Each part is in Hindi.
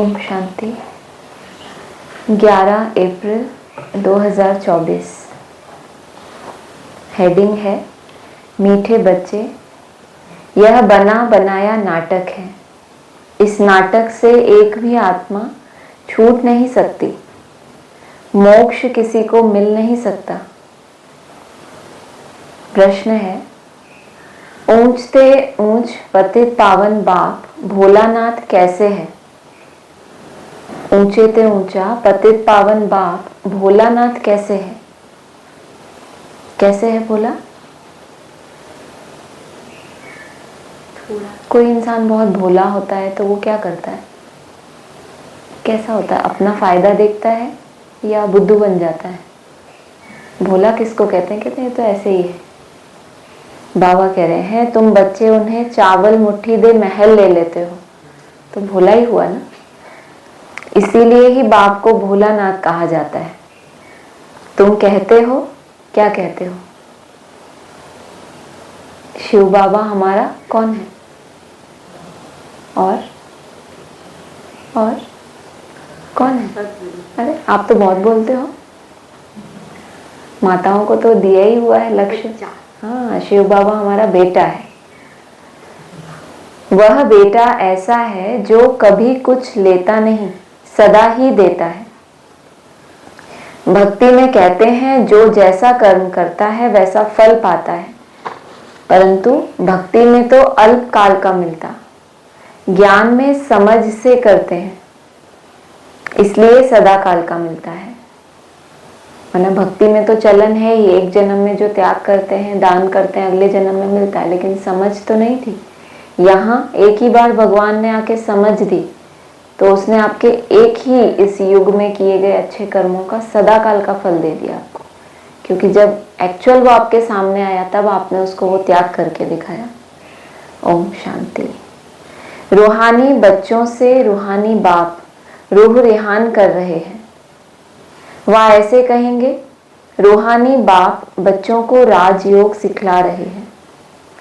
ओम शांति। 11 अप्रैल 2024। हेडिंग है मीठे बच्चे, यह बना बनाया नाटक है। इस नाटक से एक भी आत्मा छूट नहीं सकती। मोक्ष किसी को मिल नहीं सकता। प्रश्न है, ऊंचते ऊंच पतित पावन बाप भोलानाथ कैसे है? ऊंचे ते ऊंचा पतित पावन बाप भोलानाथ कैसे है? कैसे है भोला? कोई इंसान बहुत भोला होता है तो वो क्या करता है? कैसा होता है? अपना फायदा देखता है या बुद्धू बन जाता है? भोला किसको कहते हैं? कहते हैं तो ऐसे ही है। बाबा कह रहे हैं तुम बच्चे उन्हें चावल मुट्ठी दे महल ले लेते हो तो भोला ही हुआ ना। इसीलिए ही बाप को भोलानाथ कहा जाता है। तुम कहते हो, क्या कहते हो? शिव बाबा हमारा कौन है? और कौन है? अरे आप तो बहुत बोलते हो। माताओं को तो दिया ही हुआ है लक्ष्य। हाँ, शिव बाबा हमारा बेटा है। वह बेटा ऐसा है जो कभी कुछ लेता नहीं, सदा ही देता है। भक्ति में कहते हैं जो जैसा कर्म करता है वैसा फल पाता है, परंतु भक्ति में तो अल्प काल का मिलता। ज्ञान में समझ से करते हैं इसलिए सदा काल का मिलता है। वरना भक्ति में तो चलन है ही, एक जन्म में जो त्याग करते हैं, दान करते हैं, अगले जन्म में मिलता है, लेकिन समझ तो नहीं थी। यहाँ एक ही बार भगवान ने आके समझ दी तो उसने आपके एक ही इस युग में किए गए अच्छे कर्मों का सदा काल का फल दे दिया आपको। क्योंकि जब एक्चुअल वो आपके सामने आया तब आपने उसको वो त्याग करके दिखाया। ओम शांति। रूहानी बच्चों से रूहानी बाप रूह रिहान कर रहे हैं। वह ऐसे कहेंगे, रूहानी बाप बच्चों को राजयोग सिखला रहे हैं।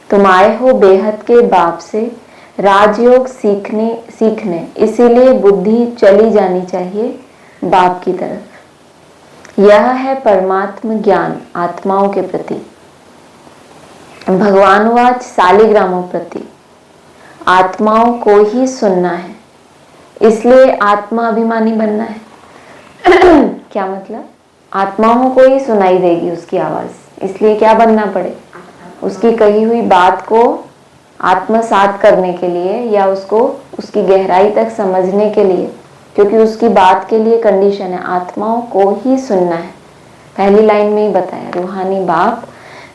तुम आए हो बेहद के बाप से राजयोग सीखने, इसीलिए बुद्धि चली जानी चाहिए बाप की तरफ। यह है परमात्म ज्ञान आत्माओं के प्रति। भगवानवाच सालिग्रामों प्रति। आत्माओं को ही सुनना है, इसलिए आत्मा अभिमानी बनना है। क्या मतलब? आत्माओं को ही सुनाई देगी उसकी आवाज, इसलिए क्या बनना पड़े? उसकी कही हुई बात को आत्मसात करने के लिए या उसको उसकी गहराई तक समझने के लिए, क्योंकि उसकी बात के लिए कंडीशन है आत्माओं को ही सुनना है। पहली लाइन में ही बताया, रूहानी बाप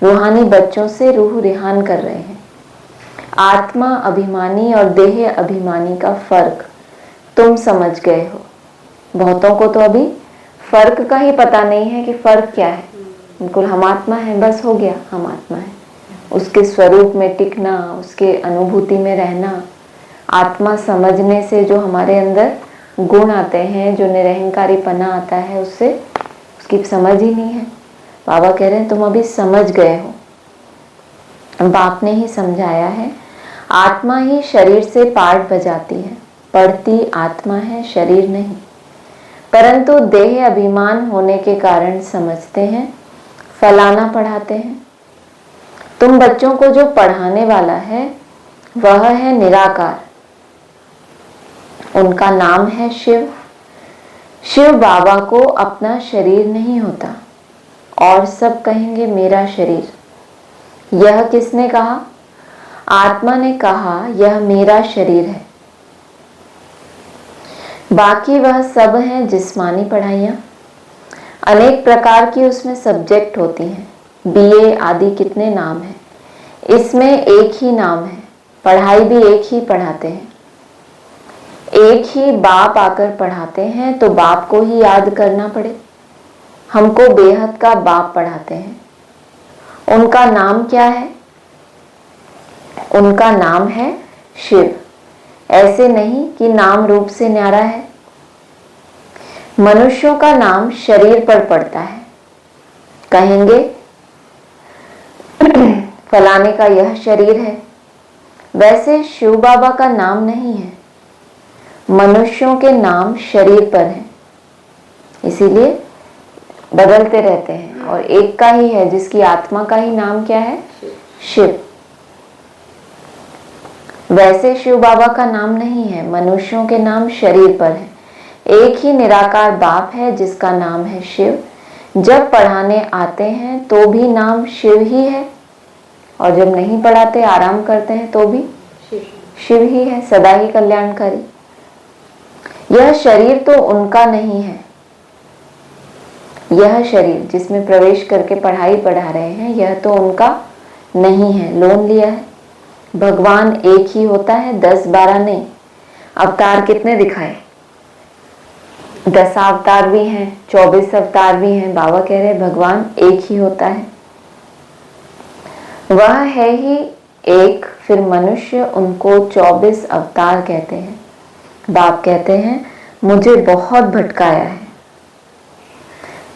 रूहानी बच्चों से रूह रिहान कर रहे हैं। आत्मा अभिमानी और देह अभिमानी का फर्क तुम समझ गए हो। बहुतों को तो अभी फर्क का ही पता नहीं है कि फर्क क्या है। बिल्कुल हम आत्मा है, बस हो गया, हम आत्मा है। उसके स्वरूप में टिकना, उसके अनुभूति में रहना, आत्मा समझने से जो हमारे अंदर गुण आते हैं, जो निरहंकारीपना आता है, उससे उसकी समझ ही नहीं है। बाबा कह रहे हैं तुम अभी समझ गए हो। बाप ने ही समझाया है, आत्मा ही शरीर से पाठ बजाती है, पढ़ती आत्मा है, शरीर नहीं। परंतु देह अभिमान होने के कारण समझते हैं, फलाना पढ़ाते हैं। तुम बच्चों को जो पढ़ाने वाला है वह है निराकार। उनका नाम है शिव। शिव बाबा को अपना शरीर नहीं होता और सब कहेंगे मेरा शरीर। यह किसने कहा? आत्मा ने कहा यह मेरा शरीर है। बाकी वह सब हैं जिस्मानी पढ़ाइयाँ। अनेक प्रकार की उसमें सब्जेक्ट होती हैं, बीए आदि कितने नाम हैं। इसमें एक ही नाम है, पढ़ाई भी एक ही पढ़ाते हैं। एक ही बाप आकर पढ़ाते हैं तो बाप को ही याद करना पड़े। हमको बेहद का बाप पढ़ाते हैं। उनका नाम क्या है? उनका नाम है शिव। ऐसे नहीं कि नाम रूप से न्यारा है। मनुष्यों का नाम शरीर पर पड़ता है, कहेंगे फलाने का यह शरीर है। वैसे शिव बाबा का नाम नहीं है। मनुष्यों के नाम शरीर पर हैं, इसीलिए बदलते रहते हैं, और एक का ही है जिसकी आत्मा का ही नाम क्या है? शिव। वैसे शिव बाबा का नाम नहीं है, मनुष्यों के नाम शरीर पर है। एक ही निराकार बाप है जिसका नाम है शिव। जब पढ़ाने आते हैं तो भी नाम शिव ही है, और जब नहीं पढ़ाते आराम करते हैं तो भी शिव ही है, सदा ही कल्याणकारी। यह शरीर तो उनका नहीं है, यह शरीर जिसमें प्रवेश करके पढ़ाई पढ़ा रहे हैं यह तो उनका नहीं है, लोन लिया है। भगवान एक ही होता है, 10-12 नहीं। अवतार कितने दिखाए? 10 अवतार भी हैं, 24 अवतार भी हैं। बाबा कह रहे भगवान एक ही होता है, वह है ही एक, फिर मनुष्य उनको 24 अवतार कहते हैं। बाप कहते हैं मुझे बहुत भटकाया है,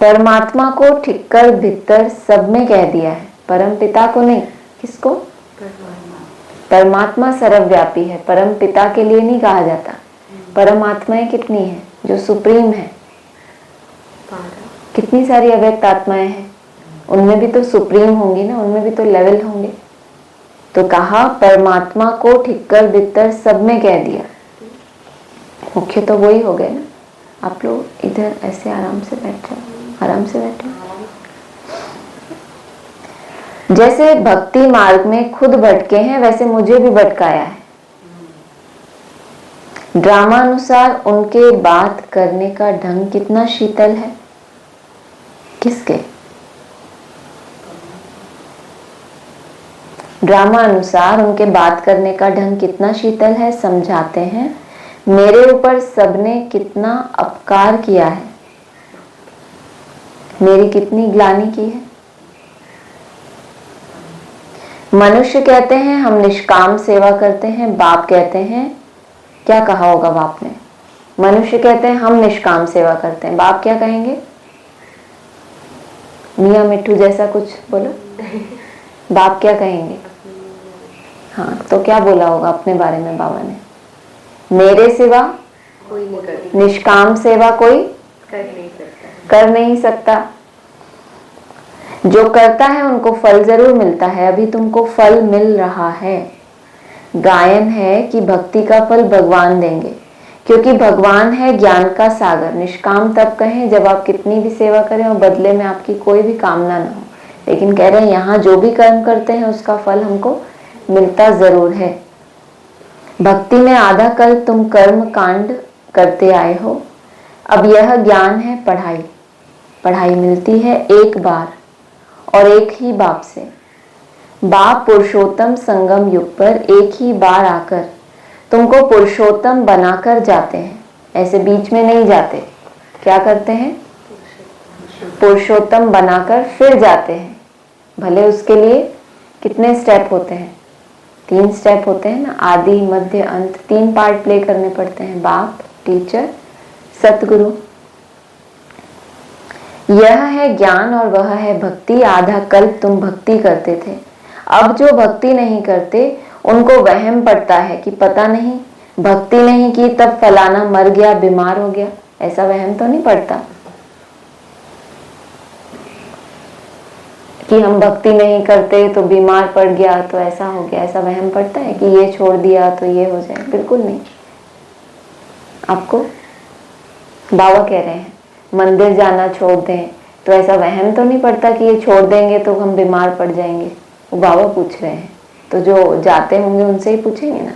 परमात्मा को ठिक्कर भीतर सब में कह दिया है, परम पिता को नहीं। किसको? परमात्मा सर्वव्यापी है, परम पिता के लिए नहीं कहा जाता। परमात्माएं कितनी है? जो सुप्रीम है। कितनी सारी अव्यक्त आत्माएं हैं, उनमें भी तो सुप्रीम होंगी ना, उनमें भी तो लेवल होंगे। तो कहा परमात्मा को ठिक्कर भीतर सब में कह दिया। मुख्य तो वही हो गए ना। आप लोग इधर ऐसे आराम से बैठ जाओ, आराम से बैठो। जैसे भक्ति मार्ग में खुद भटके हैं वैसे मुझे भी भटकाया है। ड्रामा अनुसार उनके बात करने का ढंग कितना शीतल है। किसके? ड्रामा अनुसार उनके बात करने का ढंग कितना शीतल है। समझाते हैं मेरे ऊपर सबने कितना अपकार किया है, मेरी कितनी ग्लानि की है। मनुष्य कहते हैं हम निष्काम सेवा करते हैं, बाप कहते हैं, क्या कहा होगा बाप ने? मनुष्य कहते हैं हम निष्काम सेवा करते हैं, बाप क्या कहेंगे? मियाँ मिट्ठू जैसा कुछ बोलो। बाप क्या कहेंगे? हाँ, तो क्या बोला होगा अपने बारे में बाबा ने? मेरे सिवा कोई नहीं करता, निष्काम सेवा कोई कर नहीं सकता। जो करता है उनको फल जरूर मिलता है, अभी तुमको फल मिल रहा है। गायन है कि भक्ति का फल भगवान देंगे, क्योंकि भगवान है ज्ञान का सागर। निष्काम तब कहें जब आप कितनी भी सेवा करें और बदले में आपकी कोई भी कामना ना हो, लेकिन कह रहे हैं यहाँ जो भी कर्म करते हैं उसका फल हमको मिलता जरूर है। भक्ति में आधा कल तुम कर्म कांड करते आए हो, अब यह ज्ञान है पढ़ाई। पढ़ाई मिलती है एक बार और एक ही बाप से। बाप पुरुषोत्तम संगम युग पर एक ही बार आकर तुमको पुरुषोत्तम बनाकर जाते हैं, ऐसे बीच में नहीं जाते। क्या करते हैं? पुरुषोत्तम बनाकर फिर जाते हैं। भले उसके लिए कितने स्टेप होते हैं? 3 स्टेप होते हैं ना, आदि मध्य अंत। 3 पार्ट प्ले करने पड़ते हैं, बाप, टीचर, सतगुरु। यह है ज्ञान और वह है भक्ति। आधा कल्प तुम भक्ति करते थे, अब जो भक्ति नहीं करते उनको वहम पड़ता है कि पता नहीं भक्ति नहीं की तब फलाना मर गया, बीमार हो गया। ऐसा वहम तो नहीं पड़ता कि हम भक्ति नहीं करते तो बीमार पड़ गया तो ऐसा हो गया। ऐसा वहम पड़ता है कि ये छोड़ दिया तो ये हो जाए? बिल्कुल नहीं। आपको बाबा कह रहे हैं मंदिर जाना छोड़ दें, तो ऐसा वहम तो नहीं पड़ता कि ये छोड़ देंगे तो हम बीमार पड़ जाएंगे। वो बाबा पूछ रहे हैं, तो जो जाते होंगे उनसे ही पूछेंगे ना।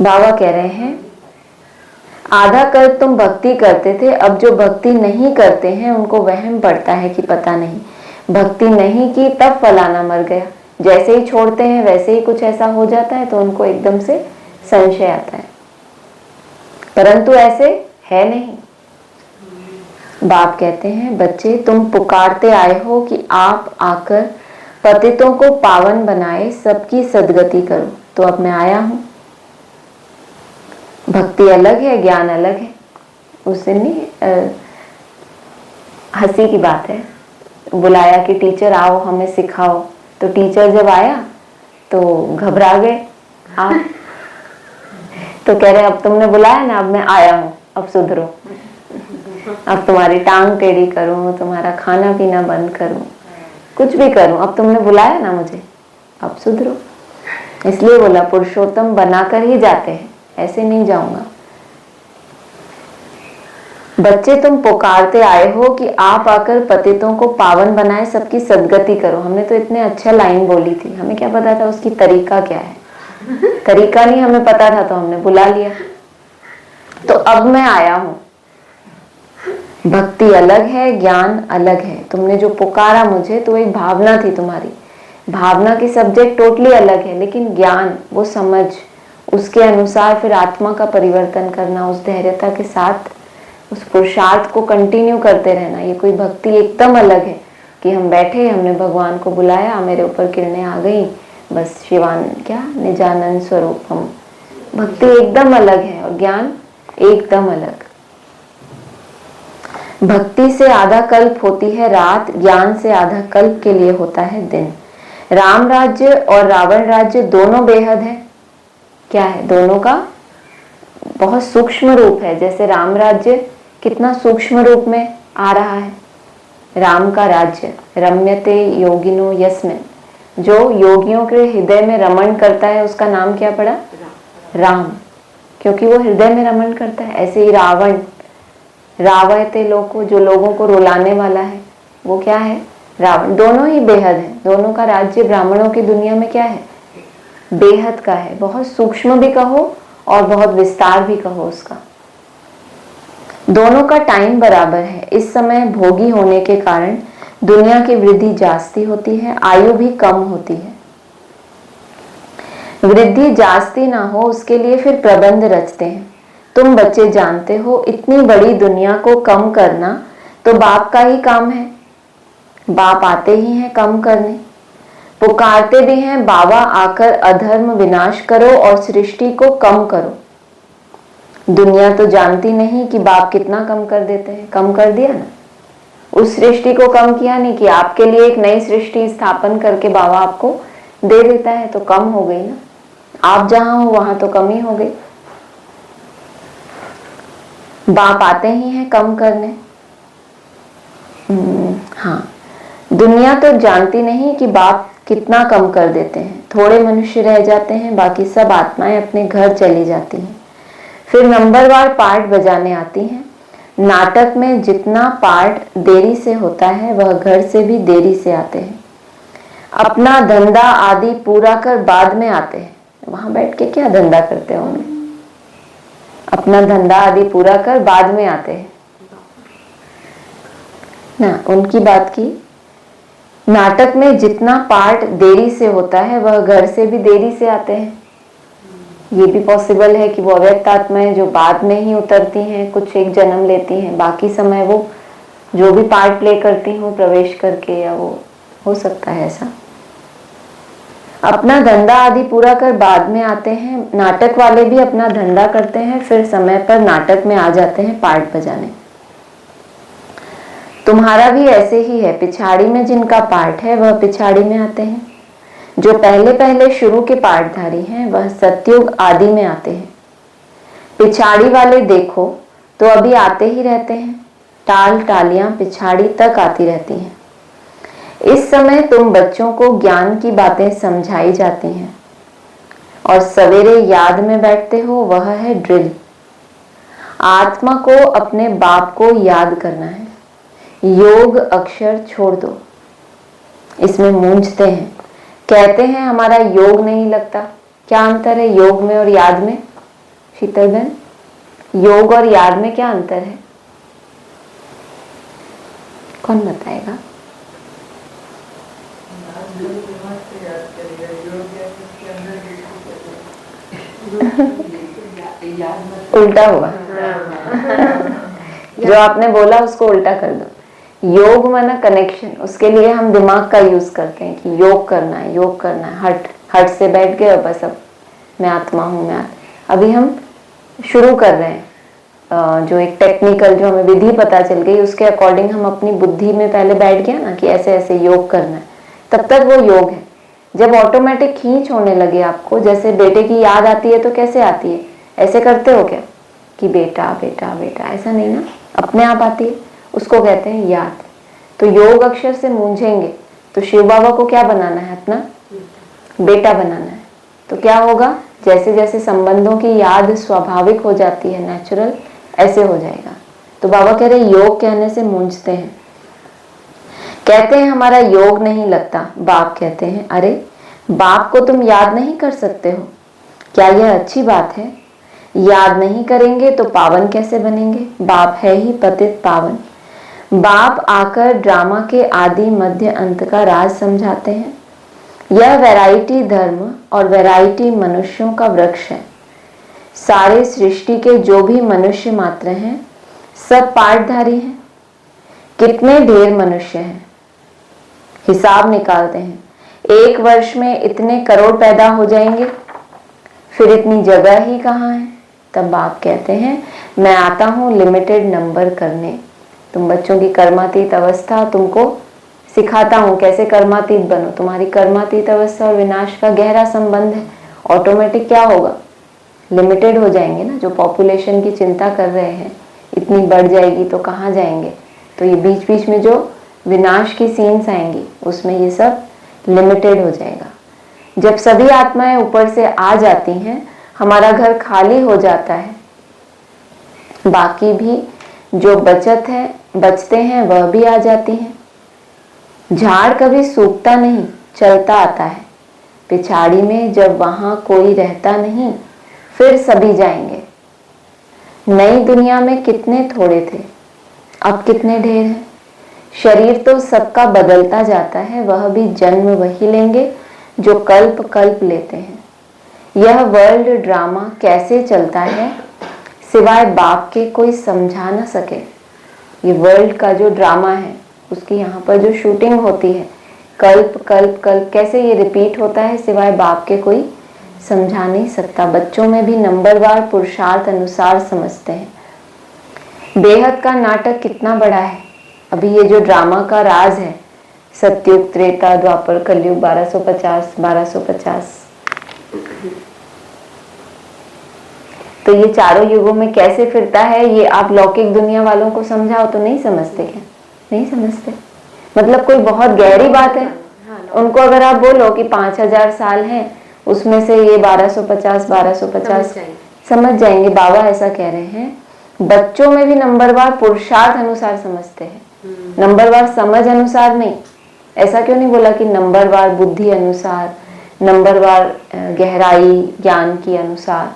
बाबा कह रहे हैं आधा कल तुम भक्ति करते थे, अब जो भक्ति नहीं करते हैं उनको वहम पड़ता है कि पता नहीं भक्ति नहीं की तब फलाना मर गया। जैसे ही छोड़ते हैं वैसे ही कुछ ऐसा हो जाता है तो उनको एकदम से संशय आता है, परंतु ऐसे है नहीं। बाप कहते हैं बच्चे तुम पुकारते आए हो कि आप आकर पतितों को पावन बनाए, सबकी सदगति करो, तो अब मैं आया हूं। भक्ति अलग है, ज्ञान अलग है। उस दिन नहीं हंसी की बात है, बुलाया कि टीचर आओ हमें सिखाओ, तो टीचर जब आया तो घबरा गए आप तो कह रहे अब तुमने बुलाया ना, अब मैं आया हूँ, अब सुधरो, अब तुम्हारी टांग टेढ़ी करूँ, तुम्हारा खाना पीना बंद करूँ, कुछ भी करूँ, अब तुमने बुलाया ना मुझे, अब सुधरो। इसलिए बोला पुरुषोत्तम बनाकर ही जाते हैं, ऐसे नहीं जाऊंगा। बच्चे तुम पुकारते आए हो कि आप आकर पतितों को पावन बनाए, सबकी सद्गति करो। हमने तो इतने अच्छा लाइन बोली थी, हमें क्या पता था उसकी तरीका क्या है, तरीका नहीं हमें पता था, तो हमने बुला लिया। तो अब मैं आया हूं। भक्ति अलग है, ज्ञान अलग है। तुमने जो पुकारा मुझे तो एक भावना थी तुम्हारी, भावना की सब्जेक्ट टोटली अलग है, लेकिन ज्ञान वो समझ, उसके अनुसार फिर आत्मा का परिवर्तन करना, उस धैर्यता के साथ उस पुरुषार्थ को कंटिन्यू करते रहना, ये कोई भक्ति एकदम अलग है कि हम बैठे, हमने भगवान को बुलाया, मेरे ऊपर किरणें आ गई, बस शिवान क्या निजानंद स्वरूपम। भक्ति एकदम अलग है और ज्ञान एकदम अलग। भक्ति से आधा कल्प होती है रात, ज्ञान से आधा कल्प के लिए होता है दिन। राम राज्य और रावण राज्य दोनों बेहद है। क्या है? दोनों का बहुत सूक्ष्म रूप है। जैसे राम राज्य कितना सूक्ष्म रूप में आ रहा है, राम का राज्य रम्यते योगिनो यस्मिन, जो योगियों के हृदय में रमण करता है उसका नाम क्या पड़ा? राम, क्योंकि वो हृदय में रमण करता है। ऐसे ही रावण, रावयते लोको, जो लोगों को रुलाने वाला है, वो क्या है? रावण। दोनों ही बेहद है, दोनों का राज्य ब्राह्मणों की दुनिया में क्या है? बेहद का है। बहुत सूक्ष्म भी कहो और बहुत विस्तार भी कहो उसका। दोनों का टाइम बराबर है। इस समय भोगी होने के कारण दुनिया की वृद्धि जास्ती होती है, आयु भी कम होती है। वृद्धि जास्ती ना हो उसके लिए फिर प्रबंध रचते हैं। तुम बच्चे जानते हो इतनी बड़ी दुनिया को कम करना तो बाप का ही काम है। बाप आते ही हैं कम करने, पुकारते भी हैं बाबा आकर अधर्म विनाश करो और सृष्टि को कम करो। दुनिया तो जानती नहीं कि बाप कितना कम कर देते हैं। कम कर दिया ना, उस सृष्टि को कम किया नहीं कि आपके लिए एक नई सृष्टि स्थापन करके बाबा आपको दे देता है, तो कम हो गई ना। आप जहां हो वहां तो कमी हो गई। बाप आते ही हैं कम करने। हाँ, दुनिया तो जानती नहीं कि बाप कितना कम कर देते हैं। थोड़े मनुष्य रह जाते हैं, बाकी सब आत्माएं अपने घर चली जाती हैं। फिर नंबरवार पार्ट बजाने आती हैं। नाटक में जितना पार्ट देरी से होता है वह घर से भी देरी से आते हैं। अपना धंधा आदि पूरा कर बाद में आते हैं। वहां बैठ के क्या धंधा करते होंगे? अपना धंधा आदि पूरा कर बाद में आते हैं ना, उनकी बात की। नाटक में जितना पार्ट देरी से होता है वह घर से भी देरी से आते हैं। ये भी पॉसिबल है कि वो अव्यक्त आत्माएं जो बाद में ही उतरती हैं, कुछ एक जन्म लेती हैं, बाकी समय वो जो भी पार्ट प्ले करती हूँ प्रवेश करके, या वो हो सकता है ऐसा। अपना धंधा आदि पूरा कर बाद में आते हैं। नाटक वाले भी अपना धंधा करते हैं, फिर समय पर नाटक में आ जाते हैं पार्ट बजाने। तुम्हारा भी ऐसे ही है। पिछाड़ी में जिनका पार्ट है वह पिछाड़ी में आते हैं। जो पहले पहले शुरू के पार्टधारी हैं वह सतयुग आदि में आते हैं। पिछाड़ी वाले देखो तो अभी आते ही रहते हैं। टाल टालियां पिछाड़ी तक आती रहती हैं। इस समय तुम बच्चों को ज्ञान की बातें समझाई जाती हैं और सवेरे याद में बैठते हो, वह है ड्रिल। आत्मा को अपने बाप को याद करना है। योग अक्षर छोड़ दो। इसमें मूंझते हैं, कहते हैं हमारा योग नहीं लगता। क्या अंतर है योग में और याद में? शीतल बहन, योग और याद में क्या अंतर है? कौन बताएगा? उल्टा हुआ। जो आपने बोला उसको उल्टा कर दो। योग माना कनेक्शन, उसके लिए हम दिमाग का यूज करते हैं कि योग करना है, योग करना है। हट से बैठ गए और बस अब मैं आत्मा हूँ, मैं अभी हम शुरू कर रहे हैं। जो एक टेक्निकल जो हमें विधि पता चल गई उसके अकॉर्डिंग हम अपनी बुद्धि में पहले बैठ गया ना कि ऐसे ऐसे योग करना है, तब तक वो योग है। जब ऑटोमेटिक खींच होने लगे आपको, जैसे बेटे की याद आती है तो कैसे आती है? ऐसे करते हो क्या कि बेटा बेटा बेटा, ऐसा नहीं ना, अपने आप आती है, उसको कहते हैं याद। तो योग अक्षर से मूंझेंगे तो शिव बाबा को क्या बनाना है, अपना बेटा बनाना है। तो क्या होगा, जैसे जैसे संबंधों की याद स्वाभाविक हो जाती है, नेचुरल, ऐसे हो जाएगा। तो बाबा कह रहे योग कहने से मूंझते हैं, कहते हैं हमारा योग नहीं लगता। बाप कहते हैं अरे बाप को तुम याद नहीं कर सकते हो, क्या यह अच्छी बात है? याद नहीं करेंगे तो पावन कैसे बनेंगे? बाप है ही पतित पावन। बाप आकर ड्रामा के आदि मध्य अंत का राज समझाते हैं। यह वैरायटी धर्म और वैरायटी मनुष्यों का वृक्ष है। सारे सृष्टि के जो भी मनुष्य मात्र हैं सब पाठधारी हैं। कितने ढेर मनुष्य हैं, हिसाब निकालते हैं, एक वर्ष में इतने करोड़ पैदा हो जाएंगे, फिर इतनी जगह ही कहाँ है? तब बाप कहते हैं मैं आता हूँ लिमिटेड नंबर करने। तुम बच्चों की कर्मातीत अवस्था तुमको सिखाता हूँ कैसे कर्मातीत बनो। तुम्हारी कर्मातीत अवस्था और विनाश का गहरा संबंध है। ऑटोमेटिक क्या होगा, लिमिटेड हो जाएंगे ना। जो पॉपुलेशन की चिंता कर रहे हैं इतनी बढ़ जाएगी तो कहाँ जाएंगे, तो ये बीच बीच में जो विनाश की सीन्स आएंगी उसमें ये सब लिमिटेड हो जाएगा। जब सभी आत्माएं ऊपर से आ जाती हैं हमारा घर खाली हो जाता है, बाकी भी जो बचते हैं वह भी आ जाती हैं। झाड़ कभी सूखता नहीं, चलता आता है। पिछाड़ी में जब वहां कोई रहता नहीं फिर सभी जाएंगे। नई दुनिया में कितने थोड़े थे, अब कितने ढेर हैं। शरीर तो सबका बदलता जाता है, वह भी जन्म वही लेंगे जो कल्प कल्प लेते हैं। यह वर्ल्ड ड्रामा कैसे चलता है सिवाय बाप के कोई समझा न सके। ये वर्ल्ड का जो ड्रामा है उसकी यहाँ पर जो शूटिंग होती है, कल्प कल्प कल्प कैसे ये रिपीट होता है सिवाय बाप के कोई समझा नहीं सकता। बच्चों में भी नंबरवार पुरुषार्थ अनुसार समझते हैं। बेहद का नाटक कितना बड़ा है। अभी ये जो ड्रामा का राज है, सतयुग, त्रेता, द्वापर, कलयुग, 1250 तो ये चारों युगों में कैसे फिरता है, ये आप लौकिक दुनिया वालों को समझाओ तो नहीं समझते क्या? नहीं समझते। मतलब कोई बहुत गहरी बात है, उनको अगर आप बोलो कि 5000 साल हैं उसमें से ये 1250 समझ जाएंगे। बाबा ऐसा कह रहे हैं बच्चों में भी नंबरवार पुरुषार्थ अनुसार समझते हैं, नंबरवार समझ अनुसार नहीं। ऐसा क्यों नहीं बोला कि नंबरवार बुद्धि अनुसार, नंबरवार गहराई ज्ञान की अनुसार,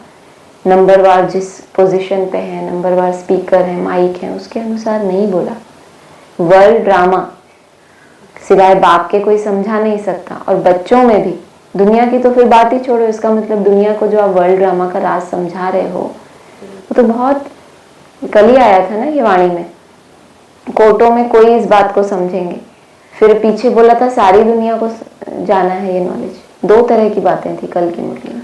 नंबरवार जिस पोजीशन पे है, नंबरवार स्पीकर है, माइक है, उसके अनुसार नहीं बोला। वर्ल्ड ड्रामा सिवाय बाप के कोई समझा नहीं सकता। और बच्चों में भी, दुनिया की तो फिर बात ही छोड़ो, इसका मतलब दुनिया को जो आप वर्ल्ड ड्रामा का राज समझा रहे हो वो तो बहुत कल ही आया था ना ये वाणी में। कोर्टों में कोई इस बात को समझेंगे, फिर पीछे बोला था सारी दुनिया को जाना है ये नॉलेज। दो तरह की बातें थी कल की मुरली में।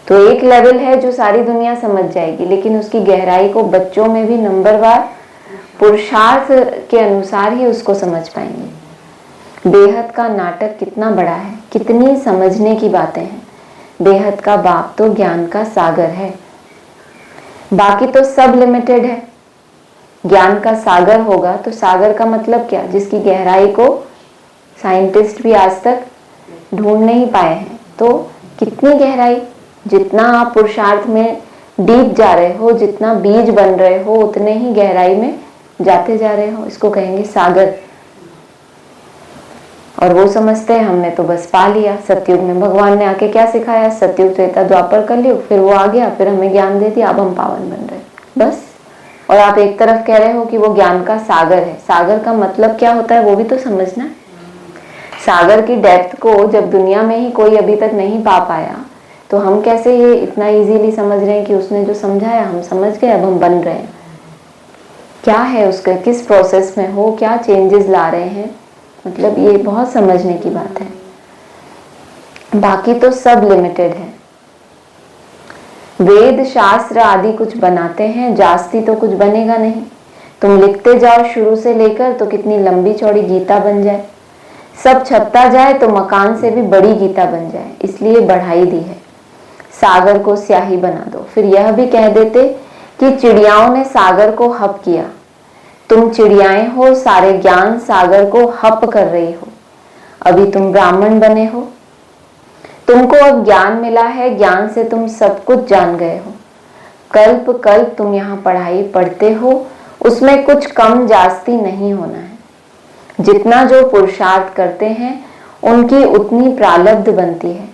तो एक लेवल है जो सारी दुनिया समझ जाएगी, लेकिन उसकी गहराई को बच्चों में भी नंबरवार पुरुषार्थ के अनुसार ही उसको समझ पाएंगे। बेहद का नाटक कितना बड़ा है, कितनी समझने की बातें हैं। बेहद का बाप तो ज्ञान का सागर है, बाकी तो सब लिमिटेड है। ज्ञान का सागर होगा तो सागर का मतलब क्या, जिसकी गहराई को साइंटिस्ट भी आज तक ढूंढ नहीं पाए हैं। तो कितनी गहराई, जितना आप पुरुषार्थ में डीप जा रहे हो, जितना बीज बन रहे हो, उतने ही गहराई में जाते जा रहे हो। इसको कहेंगे सागर। और वो समझते हैं हमने तो बस पा लिया। सतयुग में भगवान ने आके क्या सिखाया, सतयुग, त्रेता, द्वापर, कलयुग, फिर वो आ गया, फिर हमें ज्ञान दे दिया, अब हम पावन बन रहे, बस। और आप एक तरफ कह रहे हो कि वो ज्ञान का सागर है। सागर का मतलब क्या होता है वो भी तो समझना। सागर की डेप्थ को जब दुनिया में ही कोई अभी तक नहीं पा पाया तो हम कैसे ये इतना इजीली समझ रहे हैं कि उसने जो समझाया हम समझ गए, अब हम बन रहे हैं। क्या है उसके, किस प्रोसेस में हो, क्या चेंजेस ला रहे हैं, मतलब ये बहुत समझने की बात है। बाकी तो सब लिमिटेड है। वेद शास्त्र आदि कुछ बनाते हैं, जास्ती तो कुछ बनेगा नहीं। तुम लिखते जाओ शुरू से लेकर तो कितनी लंबी चौड़ी गीता बन जाए। सब छपता जाए तो मकान से भी बड़ी गीता बन जाए, इसलिए बढ़ाई दी है। सागर को स्याही बना दो। फिर यह भी कह देते कि चिड़ियाओं ने सागर को हप किया। तुम चिड़ियाएं हो, सारे ज्ञान सागर को हप कर रही हो। अभी तुम ब्राह्मण बने हो, तुमको अब ज्ञान मिला है, ज्ञान से तुम सब कुछ जान गए हो। कल्प कल्प तुम यहाँ पढ़ाई पढ़ते हो, उसमें कुछ कम जास्ती नहीं होना है। जितना जो पुरुषार्थ करते हैं उनकी उतनी प्रारब्ध बनती है।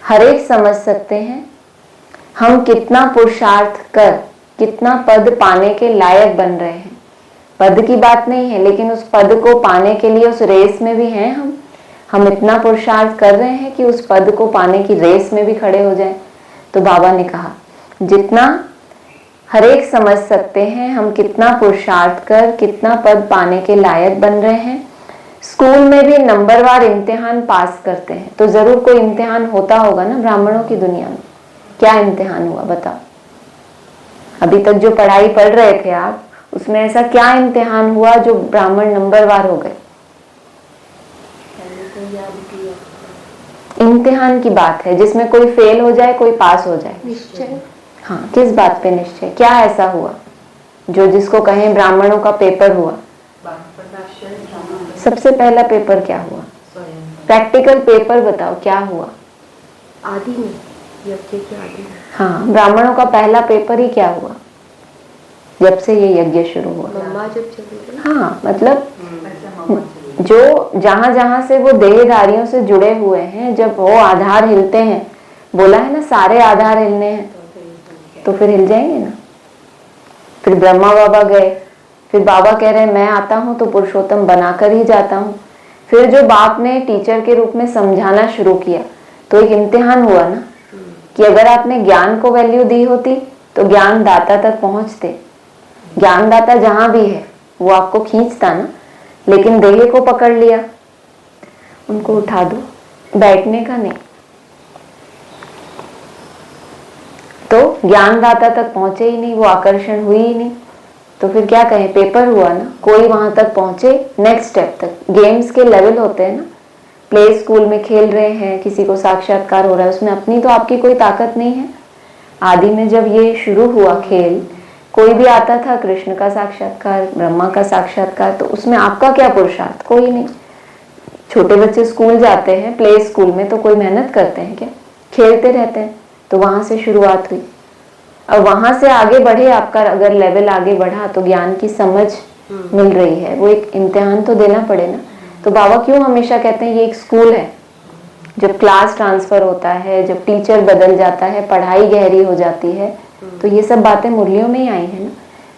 हर एक समझ सकते हैं हम कितना पुरुषार्थ कर कितना पद पाने के लायक बन रहे हैं। पद की बात नहीं है, लेकिन उस पद को पाने के लिए उस रेस में भी हैं हम इतना पुरुषार्थ कर रहे हैं कि उस पद को पाने की रेस में भी खड़े हो जाएं। तो बाबा ने कहा जितना हर एक समझ सकते हैं हम कितना पुरुषार्थ कर कितना पद पाने के लायक बन रहे हैं। स्कूल में भी नंबरवार इम्तिहान पास करते हैं, तो जरूर कोई इम्तिहान होता होगा ना ब्राह्मणों की दुनिया में। क्या इम्तिहान हुआ बताओ? अभी तक जो पढ़ाई पढ़ रहे थे आप, उसमें ऐसा क्या इम्तिहान हुआ जो ब्राह्मण नंबरवार हो गए? इम्तिहान की बात है जिसमें कोई फेल हो जाए कोई पास हो जाए। निश्चय। हाँ, किस बात पे निश्चय? क्या ऐसा हुआ जो जिसको कहें ब्राह्मणों का पेपर हुआ? सबसे पहला पेपर क्या हुआ? प्रैक्टिकल पेपर बताओ क्या हुआ? आदि में, यज्ञ के आदि में। हाँ, ब्राह्मणों का पहला पेपर ही क्या हुआ जब से ये यज्ञ शुरू हुआ? मम्मा जब चली गई। हाँ, मतलब जो जहां जहां से वो देहधारियों से जुड़े हुए हैं, जब वो आधार हिलते हैं, बोला है ना सारे आधार हिलने हैं, तो फिर हिल जाएंगे ना। फिर ब्रह्मा बाबा गए, फिर बाबा कह रहे हैं मैं आता हूं तो पुरुषोत्तम बनाकर ही जाता हूं। फिर जो बाप ने टीचर के रूप में समझाना शुरू किया, तो एक इम्तिहान हुआ ना कि अगर आपने ज्ञान को वैल्यू दी होती तो ज्ञान दाता तक पहुंचते। ज्ञानदाता जहां भी है वो आपको खींचता ना, लेकिन देह को पकड़ लिया, उनको उठा दो, बैठने का नहीं। तो ज्ञानदाता तक पहुंचे ही नहीं, वो आकर्षण हुई ही नहीं, तो फिर क्या कहें? पेपर हुआ ना। कोई वहां तक पहुंचे नेक्स्ट स्टेप तक। गेम्स के लेवल होते हैं ना, प्ले स्कूल में खेल रहे हैं, किसी को साक्षात्कार हो रहा है, उसमें अपनी तो आपकी कोई ताकत नहीं है। आदि में जब ये शुरू हुआ खेल, कोई भी आता था, कृष्ण का साक्षात्कार, ब्रह्मा का साक्षात्कार, तो उसमें आपका क्या पुरुषार्थ? कोई नहीं। छोटे बच्चे स्कूल जाते हैं, प्ले स्कूल में, तो कोई मेहनत करते हैं क्या? खेलते रहते हैं। तो वहां से शुरुआत हुई। अब वहां से आगे बढ़े, आपका अगर लेवल आगे बढ़ा तो ज्ञान की समझ मिल रही है, वो एक इम्तिहान तो देना पड़े ना। तो बाबा क्यों हमेशा कहते हैं ये एक स्कूल है। जब क्लास ट्रांसफर होता है, जब टीचर बदल जाता है, पढ़ाई गहरी हो जाती है, तो ये सब बातें मुरलियों में ही आई है ना।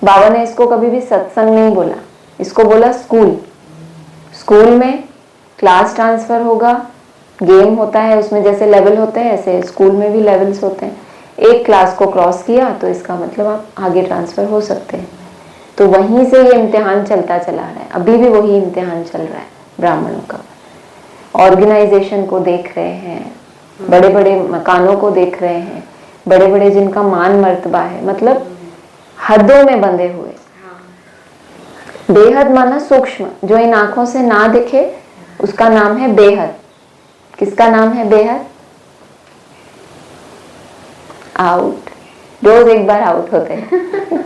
बाबा ने इसको कभी भी सत्संग नहीं बोला, इसको बोला स्कूल। स्कूल में क्लास ट्रांसफर होगा, गेम होता है, उसमें जैसे लेवल होते हैं ऐसे स्कूल में भी लेवल्स होते हैं। एक क्लास को क्रॉस किया तो इसका मतलब आप आगे ट्रांसफर हो सकते हैं। तो वहीं से ये इम्तिहान चलता चला रहा है, अभी भी वही इम्तिहान चल रहा है ब्राह्मणों का। ऑर्गेनाइजेशन को देख रहे हैं, बड़े बड़े मकानों को देख रहे हैं, बड़े बड़े जिनका मान मर्तबा है, मतलब हदों में बंधे हुए। बेहद माना सूक्ष्म, जो इन आंखों से ना दिखे उसका नाम है बेहद। किसका नाम है बेहद? आउट। रोज एक बार आउट होते हैं।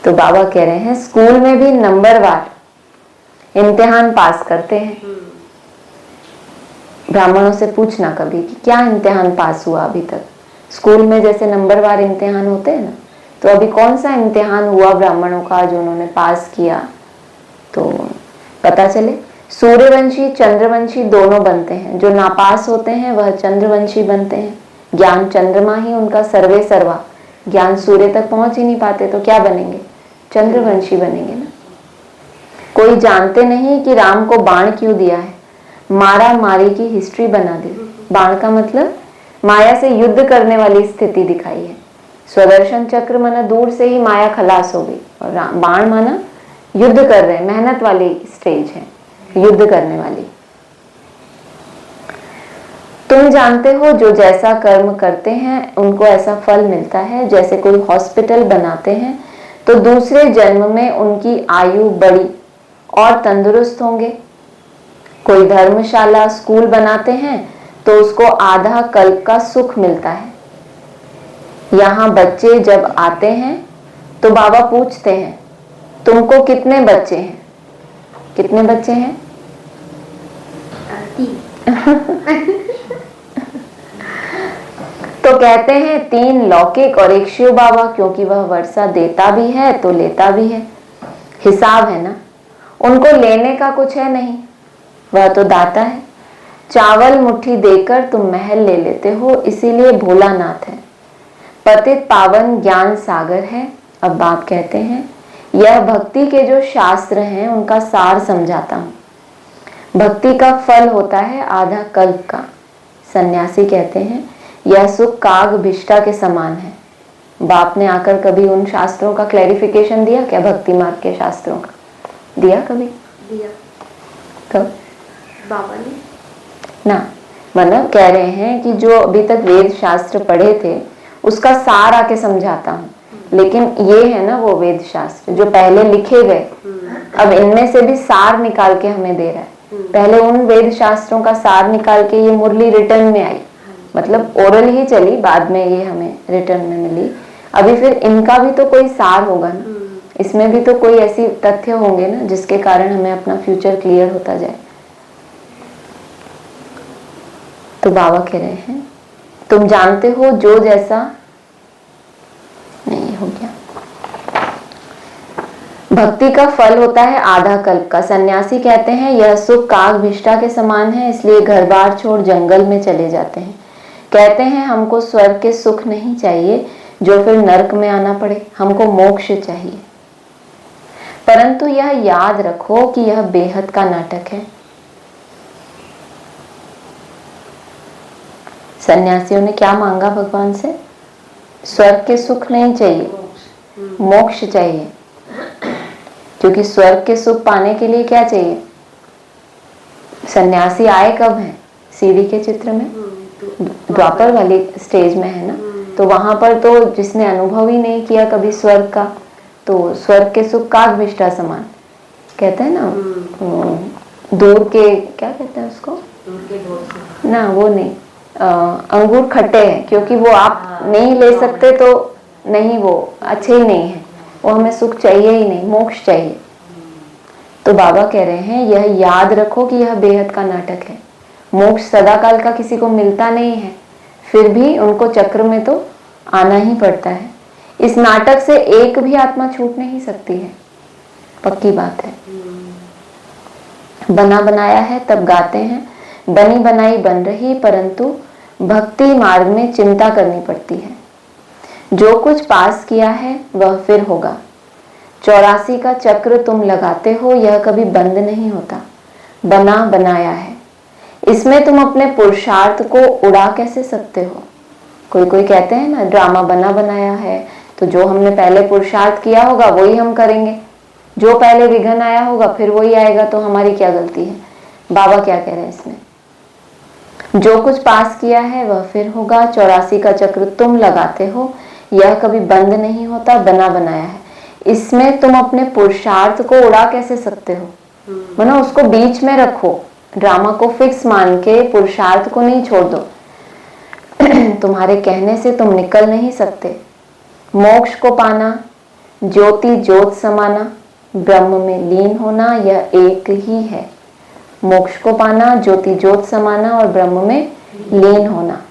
तो बाबा कह रहे हैं स्कूल में भी नंबरवार इम्तिहान पास करते हैं। ब्राह्मणों से पूछना कभी कि क्या इम्तिहान पास हुआ अभी तक। स्कूल में जैसे नंबरवार इम्तिहान होते हैं ना, तो अभी कौन सा इम्तिहान हुआ ब्राह्मणों का जो उन्होंने पास किया, तो पता चले। सूर्यवंशी चंद्रवंशी दोनों बनते हैं। जो नापास होते हैं वह चंद्रवंशी बनते हैं। ज्ञान चंद्रमा ही उनका सर्वे सर्वा, ज्ञान सूर्य तक पहुंच ही नहीं पाते, तो क्या बनेंगे? चंद्रवंशी बनेंगे ना। कोई जानते नहीं कि राम को बाण क्यों दिया है, मारा मारी की हिस्ट्री बना दी। बाण का मतलब माया से युद्ध करने वाली स्थिति दिखाई है। स्वदर्शन चक्र माना दूर से ही माया खलास हो गई, और बाण माना युद्ध कर रहे हैं, मेहनत वाली स्टेज है, युद्ध करने वाली। तुम जानते हो जो जैसा कर्म करते हैं उनको ऐसा फल मिलता है। जैसे कोई हॉस्पिटल बनाते हैं तो दूसरे जन्म में उनकी आयु बड़ी और तंदुरुस्त होंगे। कोई धर्मशाला स्कूल बनाते हैं तो उसको आधा कल्प का सुख मिलता है। यहाँ बच्चे जब आते हैं तो बाबा पूछते हैं तुमको कितने बच्चे हैं? कितने बच्चे हैं? 3। तो कहते हैं 3 लौकिक और 1 शिव बाबा, क्योंकि वह वर्षा देता भी है तो लेता भी है। हिसाब है ना, उनको लेने का कुछ है नहीं, वह तो दाता है। चावल मुट्ठी देकर तुम महल ले लेते हो, इसीलिए भोलानाथ है। पतित पावन ज्ञान सागर है। अब बाप कहते हैं यह भक्ति के जो शास्त्र हैं उनका सार समझाता हूं। भक्ति का फल होता है आधा कल्प का। सन्यासी कहते हैं यह सुख काग भिष्टा के समान है। बाप ने आकर कभी उन शास्त्रों का क्लैरिफिकेशन दिया क्या? भक्ति मार्ग के शास्त्रों का दिया कभी? दिया। कब? बाबा ने ना, मतलब कह रहे हैं कि जो अभी तक वेद शास्त्र पढ़े थे उसका सार आके समझाता हूँ। लेकिन ये है ना वो वेद शास्त्र जो पहले लिखे गए, अब इनमें से भी सार निकाल के हमें दे रहा है। पहले उन वेद शास्त्रों का सार निकाल के ये मुरली रिटर्न में आई, मतलब ओरल ही चली, बाद में ये हमें रिटर्न में मिली। अभी फिर इनका भी तो कोई सार होगा ना, इसमें भी तो कोई ऐसी तथ्य होंगे ना जिसके कारण हमें अपना फ्यूचर क्लियर होता जाए। तो बाबा कह रहे हैं तुम जानते हो जो जैसा नहीं हो गया। भक्ति का फल होता है आधा कल्प का। सन्यासी कहते हैं यह सुख काग भिष्टा के समान है, इसलिए घर बार छोड़ जंगल में चले जाते हैं। कहते हैं हमको स्वर्ग के सुख नहीं चाहिए जो फिर नरक में आना पड़े, हमको मोक्ष चाहिए। परंतु यह याद रखो कि यह बेहद का नाटक है। सन्यासियों ने क्या मांगा भगवान से? स्वर्ग के सुख नहीं चाहिए, मोक्ष चाहिए। क्योंकि स्वर्ग के सुख पाने के लिए क्या चाहिए? सन्यासी आए कब हैं? सीढ़ी के चित्र में, द्वापर वाली स्टेज में है ना। तो वहां पर तो जिसने अनुभव ही नहीं किया कभी स्वर्ग का, तो स्वर्ग के सुख काग भिष्टा समान कहते हैं ना। दूर के क्या कहते हैं उसको? ना वो नहीं, अंगूर खट्टे हैं, क्योंकि वो आप नहीं ले सकते तो नहीं, वो अच्छे ही नहीं है, वो हमें सुख चाहिए ही नहीं, मोक्ष चाहिए। तो बाबा कह रहे हैं यह याद रखो कि यह बेहद का नाटक है। मोक्ष सदाकाल का किसी को मिलता नहीं है, फिर भी उनको चक्र में तो आना ही पड़ता है। इस नाटक से एक भी आत्मा छूट नहीं सकती है, पक्की बात है। बना बनाया है तब गाते हैं, बनी बनाई बन रही, परंतु भक्ति मार्ग में चिंता करनी पड़ती है। जो कुछ पास किया है वह फिर होगा। 84 का चक्र तुम लगाते हो, यह कभी बंद नहीं होता, बना बनाया है। इसमें तुम अपने पुरुषार्थ को उड़ा कैसे सकते हो? कोई कोई कहते हैं ना ड्रामा बना बनाया है, तो जो हमने पहले पुरुषार्थ किया होगा वही हम करेंगे, जो पहले विघ्न आया होगा फिर वही आएगा, तो हमारी क्या गलती है? बाबा क्या कह रहे हैं इसमें? जो कुछ पास किया है वह फिर होगा। 84 का चक्र तुम लगाते हो, यह कभी बंद नहीं होता, बना बनाया है। इसमें तुम अपने पुरुषार्थ को उड़ा कैसे सकते हो? मतलब उसको बीच में रखो, ड्रामा को फिक्स मान के पुरुषार्थ को नहीं छोड़ दो। तुम्हारे कहने से तुम निकल नहीं सकते। मोक्ष को पाना, ज्योति ज्योत समाना, ब्रह्म में लीन होना, यह एक ही है। मोक्ष को पाना, ज्योति ज्योत समाना और ब्रह्म में लीन होना।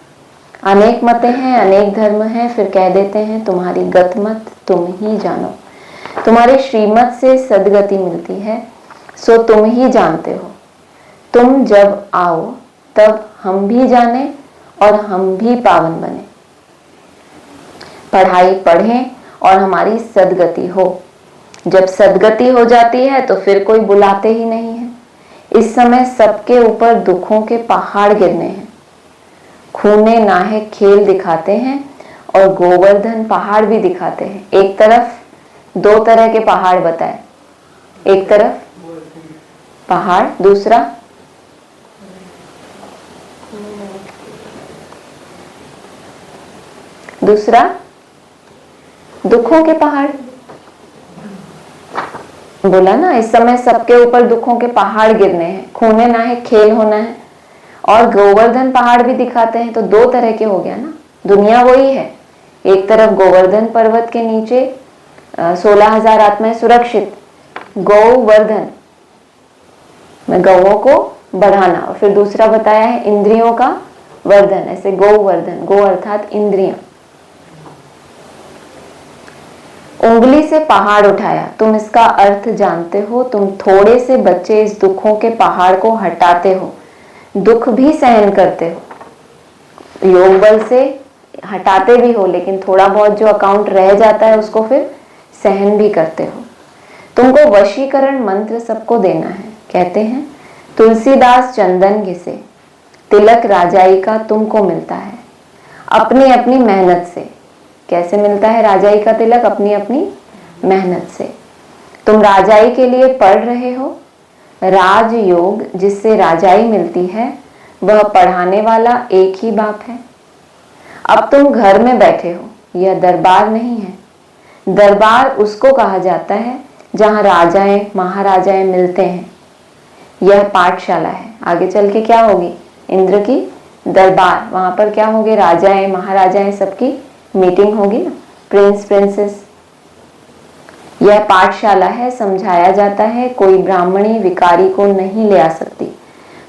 अनेक मतें हैं, अनेक धर्म हैं, फिर कह देते हैं तुम्हारी गत मत तुम ही जानो। तुम्हारे श्रीमत से सदगति मिलती है, सो तुम ही जानते हो। तुम जब आओ तब हम भी जाने और हम भी पावन बने। पढ़ाई पढ़ें और हमारी सदगति हो। जब सदगति हो जाती है तो फिर कोई बुलाते ही नहीं है। इस समय सबके ऊपर दुखों के पहाड़ गिरने हैं। खूने नाहे खेल दिखाते हैं और गोवर्धन पहाड़ भी दिखाते हैं। एक तरफ 2 तरह के पहाड़ बताए, एक तरफ पहाड़, दूसरा दुखों के पहाड़। बोला ना इस समय सबके ऊपर दुखों के पहाड़ गिरने हैं, खूने ना है खेल होना है और गोवर्धन पहाड़ भी दिखाते हैं, तो दो तरह के हो गया ना, दुनिया वही है। एक तरफ गोवर्धन पर्वत के नीचे 16,000 आत्माएं सुरक्षित, गोवर्धन में गौओं को बढ़ाना, और फिर दूसरा बताया है इंद्रियों का वर्धन, ऐसे गोवर्धन, गो अर्थात इंद्रियां। उंगली से पहाड़ उठाया, तुम इसका अर्थ जानते हो। तुम थोड़े से बच्चे इस दुखों के पहाड़ को हटाते हो, दुख भी सहन करते हो, योग बल से हटाते भी हो, लेकिन थोड़ा बहुत जो अकाउंट रह जाता है उसको फिर सहन भी करते हो। तुमको वशीकरण मंत्र सबको देना है। कहते हैं तुलसीदास चंदन घिसे, तिलक राजाई का तुमको मिलता है अपनी अपनी मेहनत से। कैसे मिलता है राजाई का तिलक? अपनी अपनी मेहनत से। तुम राजाई के लिए पढ़ रहे हो। राजयोग जिससे राजाई मिलती है वह पढ़ाने वाला एक ही बाप है। अब तुम घर में बैठे हो, यह दरबार नहीं है। दरबार उसको कहा जाता है जहां राजाएं महाराजाएं मिलते हैं। यह पाठशाला है। आगे चल के क्या होगी? इंद्र की दरबार, वहां पर क्या होंगे? राजाएं महाराजाएं सबकी मीटिंग होगी ना, प्रिंस प्रिंसेस। यह पाठशाला है, समझाया जाता है। कोई ब्राह्मणी विकारी को नहीं ले आ सकती।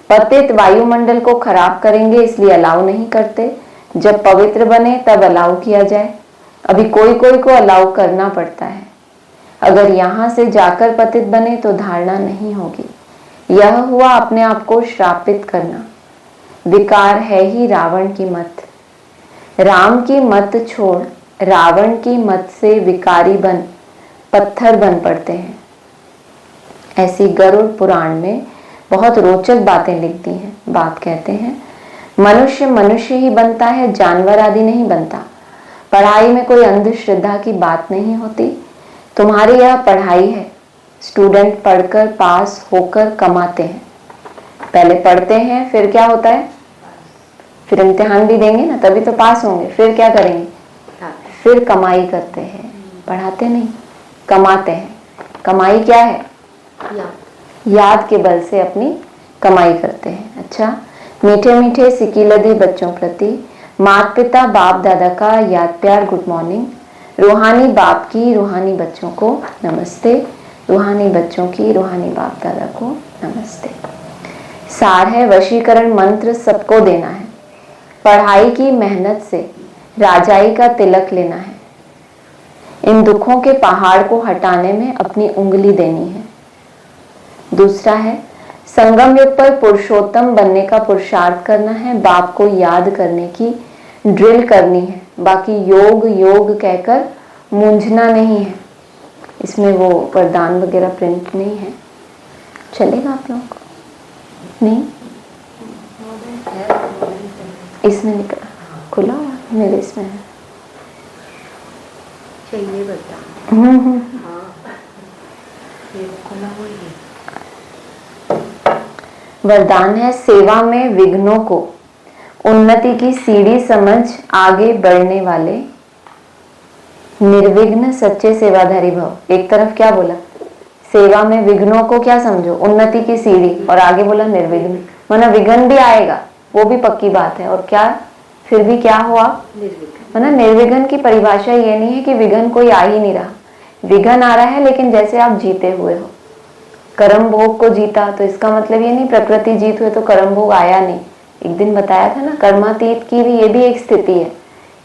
पतित वायुमंडल को खराब करेंगे इसलिए अलाउ नहीं करते। जब पवित्र बने तब अलाउ किया जाए। अभी कोई कोई को अलाउ करना पड़ता है। अगर यहाँ से जाकर पतित बने तो धारणा नहीं होगी। यह हुआ अपने आप को श्रापित करना। विकार है ही रावण की मत। राम की मत छोड़ रावण की मत से विकारी बन पत्थर बन पड़ते हैं। ऐसी गरुड़ पुराण में बहुत रोचक बातें लिखती हैं। बात कहते हैं मनुष्य मनुष्य ही बनता है, जानवर आदि नहीं बनता। पढ़ाई में कोई अंधश्रद्धा की बात नहीं होती। तुम्हारी यह पढ़ाई है। स्टूडेंट पढ़कर पास होकर कमाते हैं। पहले पढ़ते हैं, फिर क्या होता है? फिर इम्तिहान भी देंगे ना, तभी तो पास होंगे। फिर क्या करेंगे? फिर कमाई करते हैं। पढ़ाते नहीं, कमाते हैं। कमाई क्या है? याद के बल से अपनी कमाई करते हैं। अच्छा, मीठे मीठे सिकीलधे बच्चों प्रति माता पिता बाप दादा का याद प्यार गुड मॉर्निंग। रूहानी बाप की रूहानी बच्चों को नमस्ते। रूहानी बच्चों की रूहानी बाप दादा को नमस्ते। सार है वशीकरण मंत्र सबको देना है। पढ़ाई की मेहनत से राजाई का तिलक लेना है। इन दुखों के पहाड़ को हटाने में अपनी उंगली देनी है। दूसरा है संगम युग पर पुरुषोत्तम बनने का पुरुषार्थ करना है। बाप को याद करने की ड्रिल करनी है। बाकी योग योग कहकर मूंझना नहीं है। इसमें वो वरदान वगैरह प्रिंट नहीं है। चलेगा आप लोगों को? नहीं, इसमें निकला खुला हुआ मेरे इसमें है। चाहिए बता। हाँ, ये खुला हुआ ही है। वरदान है सेवा में विघ्नों को उन्नति की सीढ़ी समझ आगे बढ़ने वाले निर्विघ्न सच्चे सेवाधारी भव। एक तरफ क्या बोला? सेवा में विघ्नों को क्या समझो? उन्नति की सीढ़ी, और आगे बोला निर्विघ्न, माना विघ्न भी आएगा, वो भी पक्की बात है। और क्या फिर भी क्या हुआ? निर्विघ्न। माना निर्विघ्न की परिभाषा ये नहीं है कि विघ्न कोई आ ही नहीं रहा। विघ्न आ रहा है, लेकिन जैसे आप जीते हुए हो। कर्म भोग को जीता, तो इसका मतलब ये नहीं प्रकृति जीत हुए तो कर्म भोग आया नहीं। एक दिन बताया था ना, कर्मातीत की भी ये भी एक स्थिति है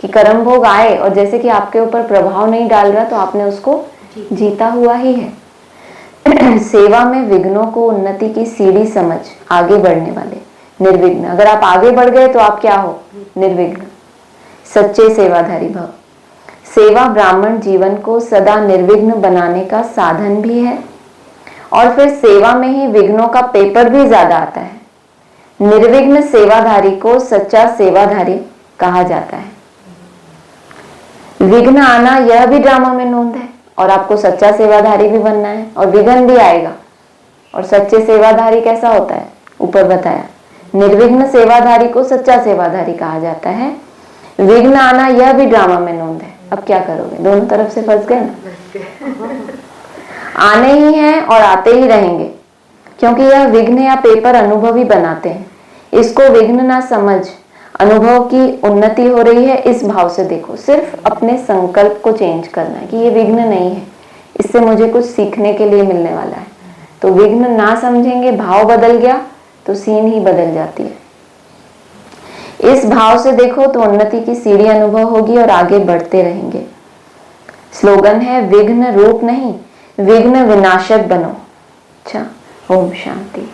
कि कर्म भोग आए और जैसे कि आपके ऊपर प्रभाव नहीं डाल रहा तो आपने उसको जीता हुआ ही है। सेवा में विघ्नों को उन्नति की सीढ़ी समझ आगे बढ़ने वाले निर्विघ्न। अगर आप आगे बढ़ गए तो आप क्या हो? निर्विघ्न सच्चे सेवाधारी भव। सेवा ब्राह्मण जीवन को सदा निर्विघ्न बनाने का साधन भी है, और फिर सेवा में ही विघ्नों का पेपर भी ज्यादा आता है। निर्विघ्न सेवाधारी को सच्चा सेवाधारी कहा जाता है। विघ्न आना यह भी ड्रामा में नोंद है, और आपको सच्चा सेवाधारी भी बनना है, और विघ्न भी आएगा। और सच्चे सेवाधारी कैसा होता है? ऊपर बताया, निर्विघ्न सेवाधारी को सच्चा सेवाधारी कहा जाता है। विघ्न आना यह भी ड्रामा में नोंद है। अब क्या करोगे? दोनों तरफ से फंस गए ना। आने ही हैं और आते ही रहेंगे, क्योंकि यह विघ्न या पेपर अनुभवी बनाते हैं। इसको विघ्न ना समझ, अनुभव की उन्नति हो रही है इस भाव से देखो। सिर्फ अपने संकल्प को चेंज करना है कि ये विघ्न नहीं है, इससे मुझे कुछ सीखने के लिए मिलने वाला है। तो विघ्न ना समझेंगे, भाव बदल गया तो सीन ही बदल जाती है। इस भाव से देखो तो उन्नति की सीढ़ी अनुभव होगी और आगे बढ़ते रहेंगे। स्लोगन है विघ्न रूप नहीं, विघ्न विनाशक बनो। अच्छा, ओम शांति।